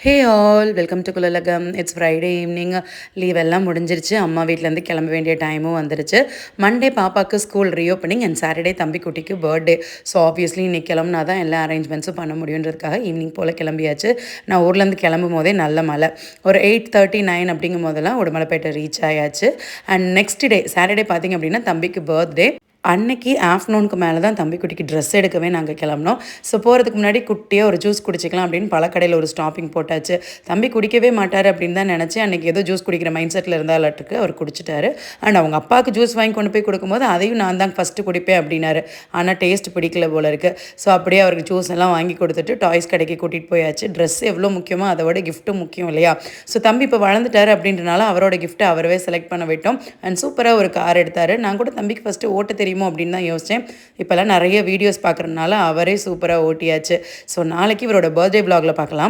Hey all welcome to குலலகம். It's Friday evening. Leave எல்லாம் முடிஞ்சிருச்சு. அம்மா வீட்டிலேருந்து கிளம்ப வேண்டிய டைமும் வந்துருச்சு. மண்டே பாப்பாவுக்கு ஸ்கூல் ரீஓப்பனிங் அண்ட் சாட்டர்டே தம்பி குட்டிக்கு பர்த்டே. ஸோ ஆப்வியஸ்லி இன்றைக்கி கிளம்புனா தான் எல்லா அரேஞ்ச்மெண்ட்ஸும் பண்ண முடியுன்றதுக்காக ஈவினிங் போல் கிளம்பியாச்சு. நான் ஊர்லேருந்து கிளம்பும் போதே நல்ல மழை. ஒரு 8:39 அப்படிங்கும் போதெல்லாம் உடுமலைப்பேட்டை ரீச் ஆயாச்சு. அண்ட் நெக்ஸ்ட் டே சாட்டர்டே பார்த்திங்க அப்படின்னா தம்பிக்கு பர்த்டே. அன்னைக்கு ஆஃப்டர்நூனுக்கு மேலே தான் தம்பிக்குட்டிக்கு ட்ரெஸ் எடுக்கவே நாங்கள் கிளம்பினோம். ஸோ போகிறதுக்கு முன்னாடி குட்டியாக ஒரு ஜூஸ் குடிச்சிக்கலாம் அப்படின்னு பழக்கடையில் ஒரு ஸ்டாப்பிங் போட்டாச்சு. தம்பி குடிக்கவே மாட்டார் அப்படின்னு தான் நினச்சி அன்றைக்கி ஏதோ ஜூஸ் குடிக்கிற மைண்ட் செட்டில் இருந்தாலட்டுக்கு அவர் குடிச்சிட்டாரு. அண்ட் அவங்க அப்பாவுக்கு ஜூஸ் வாங்கி கொண்டு போய் கொடுக்கும்போது அதையும் நான் தான் ஃபஸ்ட்டு குடிப்பேன் அப்படின்னாரு. ஆனால் டேஸ்ட் பிடிக்கல போல இருக்குது. ஸோ அப்படியே அவருக்கு ஜூஸ் எல்லாம் வாங்கி கொடுத்துட்டு டாய்ஸ் கடைக்கு கூட்டிகிட்டு போயாச்சு. ட்ரெஸ் எவ்வளோ முக்கியமோ அதை விட கிஃப்ட்டும் முக்கியம் இல்லையா? ஸோ தம்பி இப்போ வளர்ந்துட்டார் அப்படின்றனால அவரோட கிஃப்ட்டை அவரவே செலக்ட் பண்ண விட்டோம். அண்ட் சூப்பராக ஒரு கார் எடுத்தார். நான் கூட தம்பிக்கு ஃபஸ்ட்டு ஓட்ட தெரியும் அப்படின்னு தான் யோசித்தேன். இப்போல்லாம் நிறைய வீடியோஸ் பார்க்குறதுனால அவரே சூப்பராக ஓட்டியாச்சு. ஸோ நாளைக்கு இவரோட பர்த்டே vlogல பார்க்கலாம்.